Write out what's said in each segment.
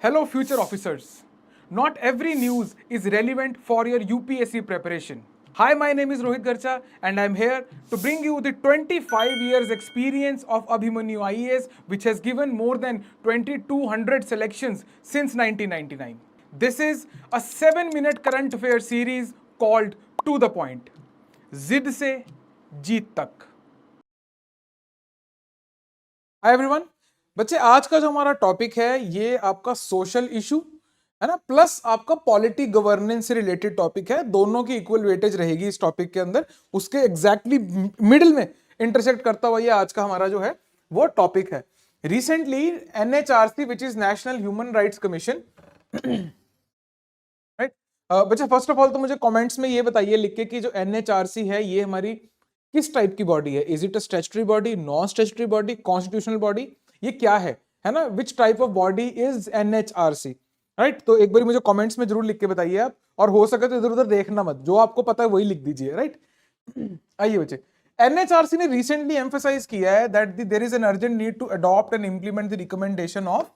Hello, future officers. Not every news is relevant for your UPSC preparation. Hi, my name is Rohit Garcha, and I'm here to bring you the 25 years experience of Abhimanyu IAS, which has given more than 2200 selections since 1999. This is a 7-minute current affair series called To the Point. जिद से जीत तक. Hi everyone. बच्चे, आज का जो हमारा topic है ये आपका सोशल इशू है ना, प्लस आपका पॉलिटी गवर्नेंस से रिलेटेड टॉपिक है. दोनों की इक्वल वेटेज रहेगी इस टॉपिक के अंदर. उसके एग्जैक्टली मिडिल में इंटरसेक्ट करता हुआ ये आज का हमारा जो है वो टॉपिक है. Recently NHRC which is national human rights commission, right बच्चे, फर्स्ट ऑफ ऑल तो मुझे कमेंट्स में ये बताइए लिख के कि जो NHRC है ये हमारी किस टाइप की बॉडी है. Is it a statutory body, non statutory body, constitutional body, ये क्या है ना, which type of body is NHRC, right. तो एक बार मुझे कमेंट्स में जरूर लिख के बताइए आप, और हो सके तो इधर उधर देखना मत, जो आपको पता है वही लिख दीजिए, राइट. आइए बच्चे, NHRC ने रिसेंटली एम्फसाइज किया है that there is an urgent need to adopt and implement the recommendation of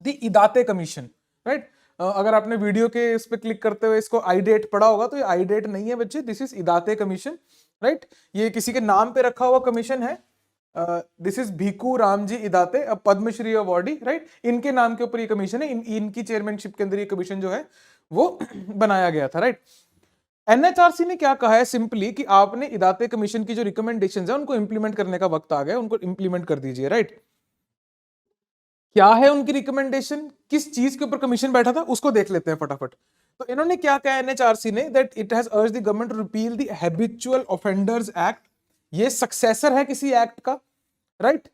the Idate commission, right. अगर आपने वीडियो के इस पे क्लिक करते हुए इसको आईडेट पढ़ा होगा तो ये आईडेट नहीं है बच्चे, this is Idate commission, right. ये किसी के नाम पे रखा हुआ कमीशन है. This is Bhiku Ramji Idate, Padmashri awardee, right. इनके नाम के ऊपर ये कमीशन है. इनकी चेयरमैनशिप के अंदर ये कमीशन जो है वो बनाया गया था, राइट. NHRC ने क्या कहा है सिंपली कि आपने इदाते कमीशन की जो रिकमेंडेशंस है उनको इंप्लीमेंट करने का वक्त आ गया, उनको इंप्लीमेंट कर दीजिए, राइट. क्या है उनकी रिकमेंडेशन, किस चीज के ऊपर कमीशन बैठा था उसको देख लेते हैं फटाफट. तो इन्होंने क्या कहा NHRC ने, that it has urged the government to repeal the habitual offenders act. ये सक्सेसर है किसी एक्ट का, राइट.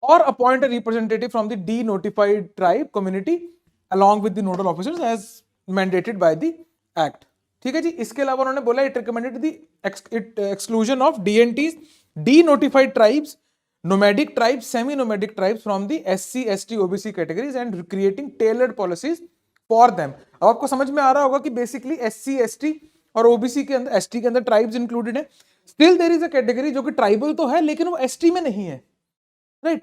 और appoint a representative from the denotified tribe community along with the nodal officers as mandated by the act. ठीक है जी. इसके अलावा उन्होंने बोला it recommended the exclusion of DNTs, denotified tribes, nomadic tribes, semi-nomadic tribes from the SC, ST, OBC categories and creating tailored policies for them. अब आपको समझ में आ रहा होगा कि बेसिकली SC, ST और OBC के अंदर, ST के अंदर ट्राइब्स इंक्लूडेड है. Still there is a category जो कि ट्राइबल तो है लेकिन वो ST में नहीं है, राइट.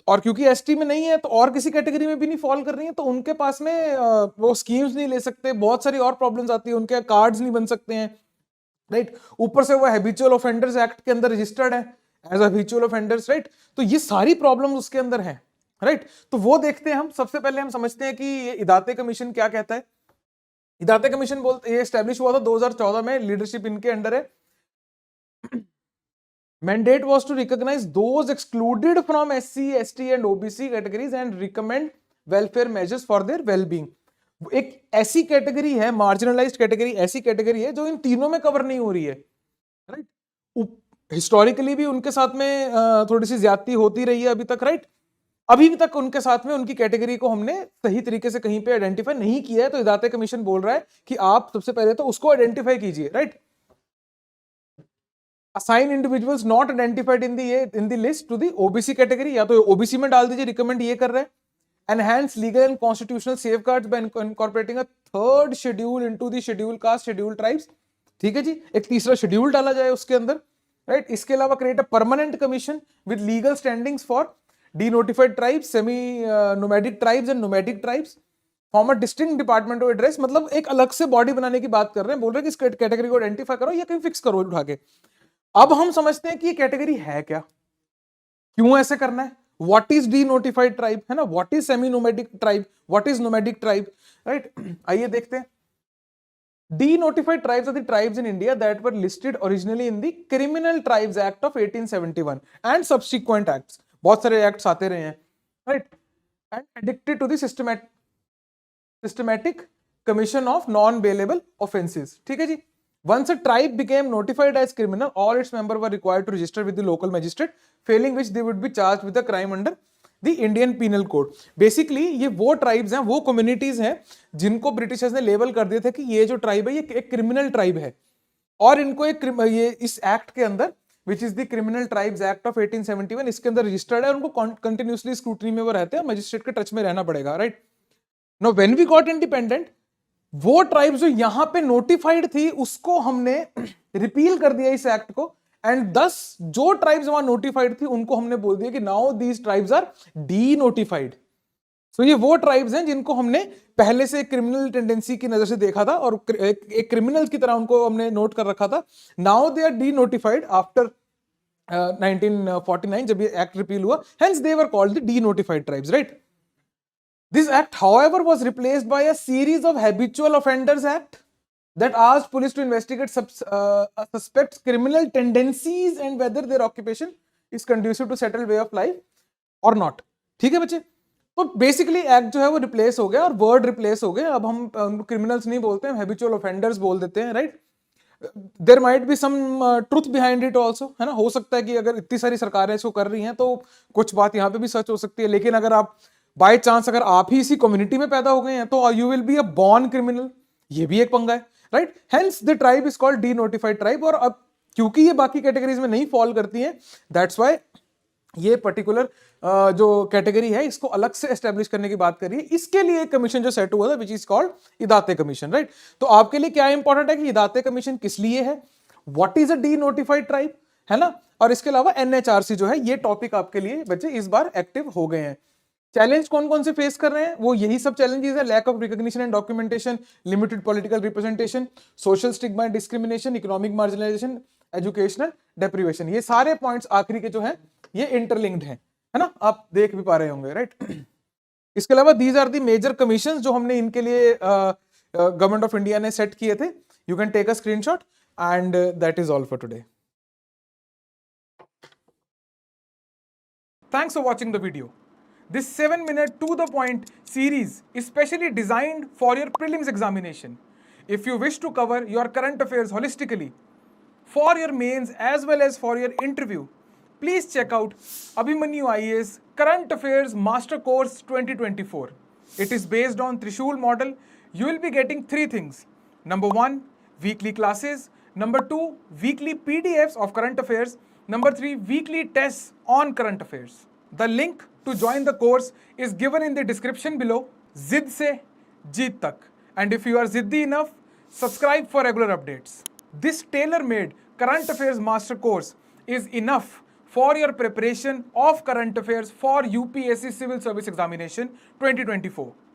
और क्योंकि ST में नहीं है तो और किसी कैटेगरी में भी नहीं फॉल कर रही है, तो उनके पास में वो स्कीम्स नहीं ले सकते, बहुत सारी और प्रॉब्लम्स आती है, उनके कार्ड्स नहीं बन सकते हैं, राइट. ऊपर से वो हैबिचुअल ऑफेंडर्स एक्ट के अंदर रजिस्टर्ड है as a habitual offenders, right. तो ये सारी प्रॉब्लम उसके अंदर है, राइट. तो वो देखते हैं हम. सबसे पहले हम समझते हैं कि ये इदाते कमीशन क्या कहता है. इदाते कमीशन बोलते, ये एस्टेब्लिश हुआ था 2014 में, लीडरशिप इनके अंडर है. Mandate was to recognise those excluded from SC, ST and OBC categories and recommend welfare measures for their wellbeing. एक ऐसी कैटेगरी है, मार्जिनलाइज्ड कैटेगरी, ऐसी कैटेगरी है जो इन तीनों में कवर नहीं हो रही है, राइट. हिस्टोरिकली भी उनके साथ में थोड़ी सी ज्यादती होती रही है अभी तक, राइट. अभी भी तक उनके साथ में उनकी कैटेगरी को हमने सही तरीके से कहीं पे आइडेंटिफाई नहीं किया है. तो इदाते कमीशन बोल रहा है कि आप सबसे पहले तो उसको आइडेंटिफाई कीजिए, right. Assign individuals not identified in the list to the OBC category, या तो OBC में डाल दीजिए, रिकमेंड ये कर रहे हैं. Enhance legal and constitutional safeguards bye incorporating a third schedule into the schedule caste, schedule tribes. ठीक है जी. एक तीसरा शेड्यूल डाला जाए उसके अंदर, राइट. इसके अलावा create a permanent commission with legal standings for denotified tribes, semi nomadic tribes and nomadic tribes, form a distinct department of address. मतलब एक अलग से बॉडी बनाने की बात कर रहे हैं, बोल रहे हैं कि इस कैटेगरी को आइडेंटिफाई करो या कहीं फिक्स करो उठा के. अब हम समझते हैं कि ये कैटेगरी है क्या, क्यों ऐसे करना है. What is D notified tribe, है ना, what is semi nomadic tribe, what is nomadic tribe, right. आइए देखते हैं. Denotified tribes are the tribes in India that were listed originally in the Criminal Tribes Act of 1871 and subsequent acts. बहुत सारे acts आते रहे हैं, right? And addicted to the systematic commission of non-bailable offences. ठीक है जी. Once a tribe became notified as criminal, all its members were required to register with the local magistrate, failing which they would be charged with a crime under the Indian penal code. Basically ये वो tribes हैं, वो communities हैं जिनको Britishers ने label कर दिए थे कि ये जो ट्राइब है ये एक क्रिमिनल ट्राइब है, और इनको एक ये इस एक्ट के अंदर which is the criminal tribes act of 1871, इसके अंदर रजिस्टर्ड है. उनको कंटिन्यूसली स्क्रूटनी में वो रहते हैं, मजिस्ट्रेट के टच में रहना पड़ेगा, right. Now when we got independent, वो ट्राइब्स जो यहां पे नोटिफाइड थी उसको हमने रिपील कर दिया इस एक्ट को, एंड 10 जो ट्राइब्स वहां नोटिफाइड थी उनको हमने बोल दिया कि now these tribes are denotified. So ये वो ट्राइब्स हैं जिनको हमने पहले से क्रिमिनल टेंडेंसी की नजर से देखा था और एक क्रिमिनल की तरह उनको हमने नोट कर रखा था. Now they R D notified after 1949 जब ये एक्ट रिपील हुआ, hence they were called the denotified tribes, right? This act, however, was replaced by a series of habitual offenders act that asked police to investigate suspects criminal tendencies and whether their occupation is conducive to settled way of life or not. ठीक है बच्चे, तो basically act जो है वो replace हो गया और वर्ड रिप्लेस हो गए. अब हम क्रिमिनल्स नहीं बोलते हैं, हैबिचुअल ऑफेंडर्स बोल देते हैं, right? There might be some truth behind it also, है ना. हो सकता है कि अगर इतनी सारी सरकारें इसको कर रही हैं तो कुछ बात यहाँ पे भी सच हो सकती है. लेकिन अगर आप बाय चांस अगर आप ही इसी कम्युनिटी में पैदा हो गए हैं तो you will be a born criminal. ये भी एक पंगा है, right? Hence the tribe is called D notified tribe. और अब क्योंकि ये बाकी कैटेगरीज में नहीं फॉल करती हैं, दैट्स वाई ये पर्टिकुलर जो कैटेगरी है इसको अलग से एस्टेब्लिश करने की बात करिए. इसके लिए एक कमीशन जो सेट हुआ था which is called Idate commission, right? तो आपके लिए क्या इंपॉर्टेंट है कि इदाते कमीशन किस लिए है, what is a D notified tribe, है ना. और इसके अलावा एनएचआरसी जो है ये टॉपिक आपके लिए बच्चे इस बार एक्टिव हो गए हैं. चैलेंज कौन कौन से फेस कर रहे हैं, वो यही सब चैलेंजेस है. Lack of recognition and documentation, limited political representation, social stigma and discrimination, economic marginalisation, educational deprivation. ये सारे पॉइंट्स आखिरी के जो हैं ये इंटरलिंक्ड हैं, है ना. आप देख भी पा रहे होंगे, राइट? इसके अलावा these are the major commissions जो हमने इनके लिए गवर्नमेंट ऑफ इंडिया ने सेट किए थे. You can take a screenshot and that is all for today. Thanks for watching the video. This 7-minute to the point series is specially designed for your prelims examination. If you wish to cover your current affairs holistically for your mains as well as for your interview, please check out Abhimanyu IAS Current Affairs Master Course 2024. It is based on Trishul model. You will be getting 3 things. Number 1, weekly classes. Number 2, weekly PDFs of current affairs. Number 3, weekly tests on current affairs. The link to join the course is given in the description below. Zid se jeet tak. And if you are ziddi enough, subscribe for regular updates. This tailor-made current affairs master course is enough for your preparation of current affairs for UPSC Civil Service Examination 2024.